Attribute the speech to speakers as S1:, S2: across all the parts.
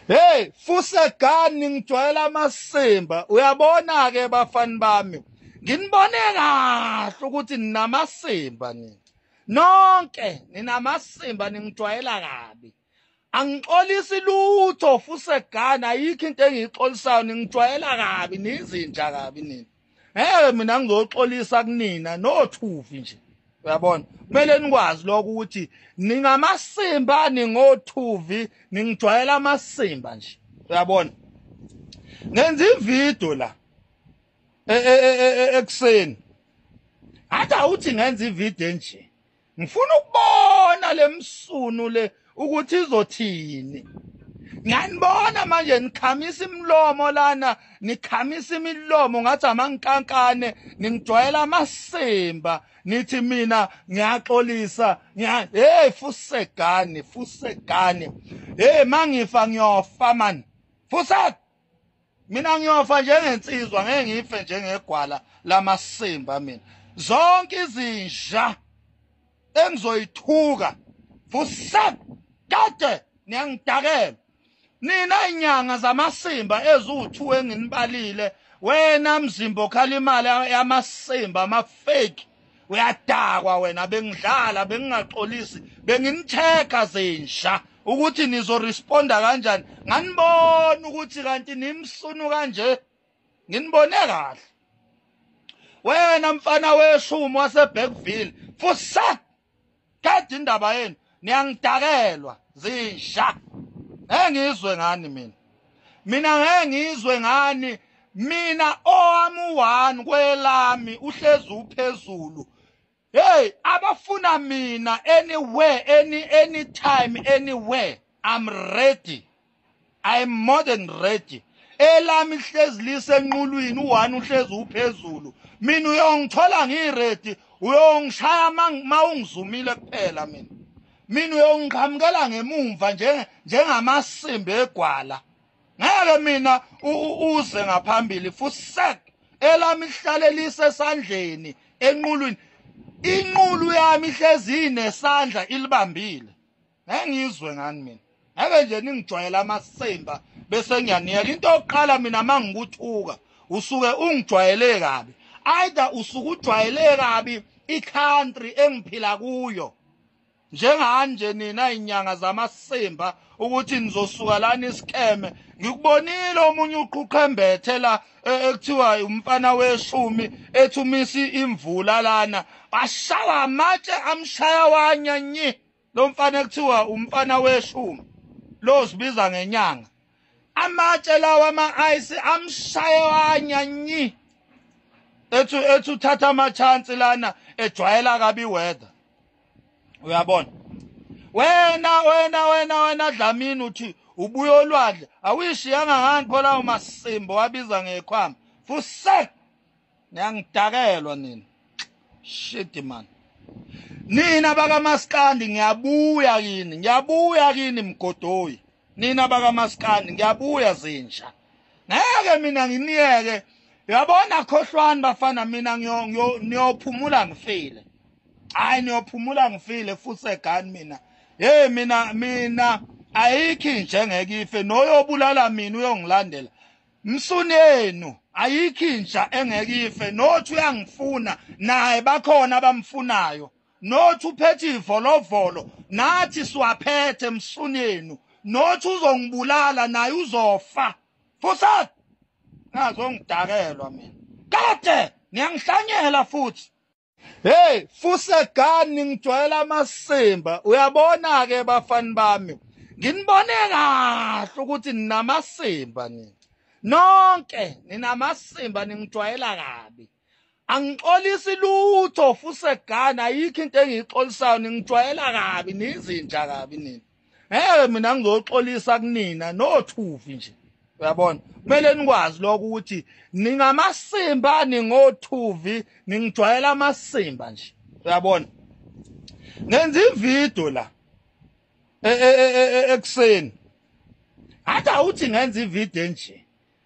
S1: Hey, Fusegani ngijwayela amasimba. Uyabona ke bafani bami. Nginibone kahle ukuthi ninamasimba nina. Nonke ninamasimba ningijwayela kabi. Angixolisi lutho Fusegani ayikho into engixolisayo ningijwayela kabi nizinja kabi nina. Mina ngizoxolisa kunina nothuvi nje. Uyabona? Kumele nikwazi lokho ukuthi ningamasimba ningothuvi ningijwayela amasimba nje. Uyabona? Ngenza ivideo la ekseni. Athi awuthi ngenza ivideo nje. Ngifuna ukubona lemsunu le ukuthi izothini. Ngiyanibona manje nikhamisa imlomo lana, nikhamisa imilomo ngathi amankankane, ningijwayela amasimba, nithi mina ngiyaxolisa, hey Fusegani. Hey mangifa ngiyofa man. Fusat. Mina ngiyofa njengensizwa, ngeke ngife njengegwala lamasimba mina. Zonke izinja engizoyithuka. Fusat. Kade niyangidakela. Nina inyanga zamasimba ezu2 enginibalile, wena mzimba okhala imali yamasimba ama-fake. Uyadakwa wena, bengidlala bengingaxolisi, benginitheka zinja ukuthi nizoresponda kanjani. Nganibona ukuthi kanti nimsunu kanje. Nginibone kahle. Wena mfana weshumo waseBergville, Fusat. Kade indaba yenu niyangidakelwa zinja. Ngizwe ngani mina. Mina ngizwe ngani. Mina owami u1 kwelami uhlezi uphezulu. Hey, abafuna mina anywhere, anytime, anywhere. I'm ready. I'm more than ready. Elami hlezi lisenqulwini u1 uhlezi uphezulu. Mina uyongithola ngiready, uyongishaya mawungizumile kuphela mina. Mina uyongiqhamukela ngemumva njengamasimba egwala. Ngeke mina uze ngaphambili Fusek elami ihlale lisesandleni enqulwini. Inqulu yami ihlezi inesandla ilibambile. Ngizwe ngani mina. Ngeke nje ningijwayela amasimba bese ngiyaniyeka. Into yokuqala mina mangikuthuka usuke ungijwayele kabi. Either usuke ujwayele kabi i-country engiphila kuyo. Njenganje nina inyanga zamasimba ukuthi nizosuka lana iskeme. Ngikubonile omunye uqhuqhembethe la ekuthiwa umfana weshumi ethumisa imvula lana. Ashaya amatshe amshaya wanyanyi. Lo mfana ekuthiwa umfana weshumi. Lo sibiza ngenyanga. Amatshe lawa ama-ice amshaya wanyanyi. Ethu thatha amachance lana ejwayela kabi weather. Uyabona? Wena Dlamini uthi ubuye olwadle. Awuyishiyanga ngani phola umasimba wabiza ngekhwama. Fusek. Niyangidakelwa nina. Shit man. Nina bakaMaskandi ngiyabuya kini mgodoyi. Nina bakaMaskandi ngiyabuya zinja. Ngeke mina nginiyeke. Uyabona khohlwani bafana mina niyophumula ngifile. Hayi niyophumula ngifile Fusegani mina. Hey mina ayikho inja engeke ife noyobulala mina uyongilandela. Msunenu ayikho inja engeke ife nothi uyangifuna naye bakhona abamfunayo. Nothi uphethe ivolovolo nathi siwaphethe msunenu. Nothi uzongibulala naye uzofa. Fusat ngazongidakelwa mina. Kade niyangihlanyela futhi. Hey, Fusegani ngijwayela amasimba. Uyabona ke bafani bami. Nginibone kahle ukuthi ninamasimba nina. Nonke ninamasimba ningijwayela kabi. Angixolisi lutho Fusegani ayikho into engixolisayo ningijwayela kabi nizinja kabi nina. Mina ngizoxolisa kunina nothuvi nje. Uyabona? Kumele nikwazi lokho ukuthi ningamasimba ningothuvi ningijwayela amasimba nje. Uyabona? Ngenza ivideo la ekseni. Athi awuthi ngenza ivideo nje.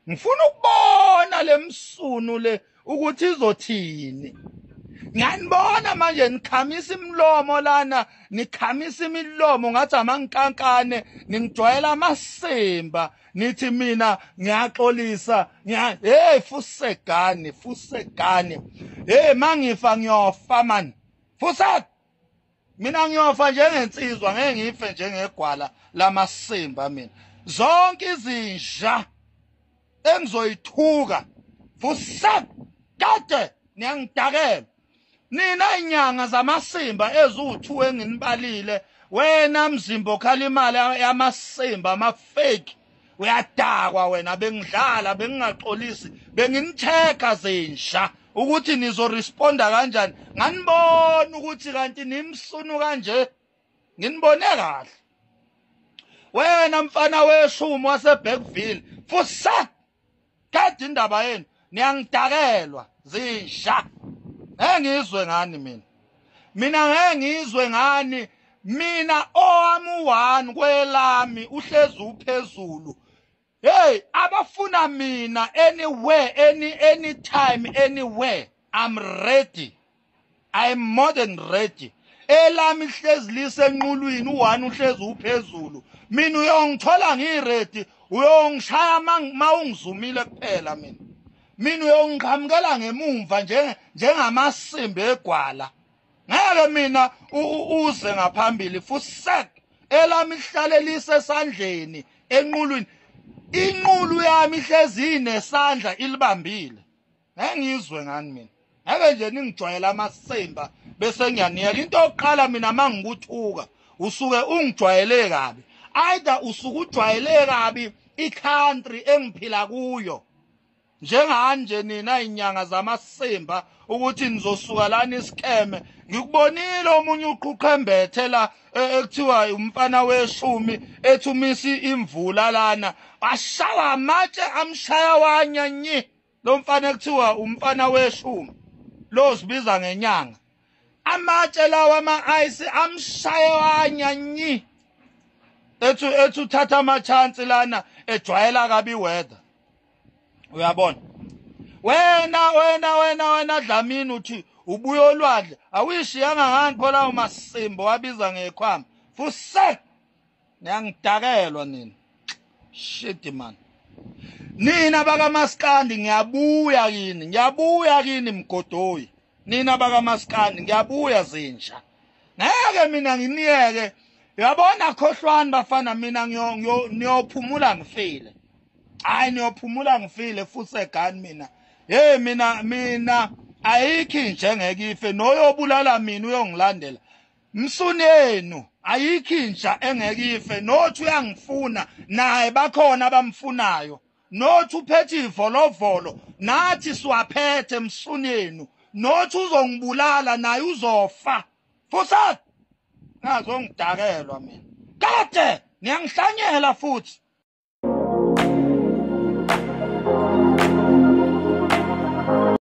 S1: Ngifuna ukubona lemsunu le ukuthi izothini. ngiyanibona manje nikhamisa imlomo lana nikhamisa imilomo ngathi amankankane ningijwayela amasimba nithi mina ngiyaxolisa hey fusegane hey mangifa ngiyofa man fusa mina ngiyofa njengensizwa ngeke ngife njengegwala lamasimba mina zonke izinja engizoyithuka fusa kade niyangidakela nina inyanga zamasimba ezu2 enginibalile wena mzimba okhala imali yamasimba amafake uyadakwa wena bengidlala bengingaxolisi benginitheka zinja ukuthi nizoresponda kanjani nganibona ukuthi kanti nimsunu kanje nginibone kahle wena mfana weshumi waseBackville fusa kade indaba yenu niyangidakelwa zinja ngizwe ngani mina ngizwe ngani mina owami u1 kwelami uhlezi uphezulu hey abafuna mina anywhere anytime anywhere I'm ready I'm more than ready elami hlezi lisenqulwini u1 uhlezi uphezulu mina uyongithola ngiready uyongishaya mawungizumile kuphela mina uyongiqhamukela ngemumva njengamasimbi egwala ngeke mina uze ngaphambili futhi elami ihlale lisesandleni enqulwini inqulu yami ihlezi inesandla ilibambile ngengizwe ngani mina ngeke nje ningijwayela amasimba bese ngiyaniyeka into yokuqala mina mangikuthuka usuke ungijwayele kabi either usuke ujwayele kabi icountry engiphila kuyo njenganje nina inyanga zamasimba ukuthi nizosuka lana isikheme ngikubonile omunye uqhuqhembethe la ekuthiwa umfana weshumi ethumisi imvula lana bashaya amatshe amshaya wanyanyi lo mfana ekuthiwa umfana weshumi lo sibiza ngenyanga amatshe lawa ama-ice amshaya wanyanyi ethu thatha amachance lana ejwayela kabi weather uyabona wena Dlamini uthi ubuya olwadle awuyishiyanga ngani phela umasimbo wabiza ngekhwama futhi niyangidakelwa nina shit man nina bakaMaskandi ngiyabuya kini mgodoyi nina bakaMaskandi ngiyabuya zinja ngeke mina nginiyeke uyabona khohlwani bafana mina niyophumula ngifile hayi niyophumula ngifile futhi egani mina hey mina ayikho inje ngeke ife noyobulala mina uyongilandela msuni yenu ayikho inja engeke ife nothi uyangifuna naye bakhona abamfunayo nothi uphethe ivolovolo nathi siwaphethe msuni yenu nothi uzongibulala naye uzofa futhi ngazongidakelwa mina kade niyangihlanyela futhi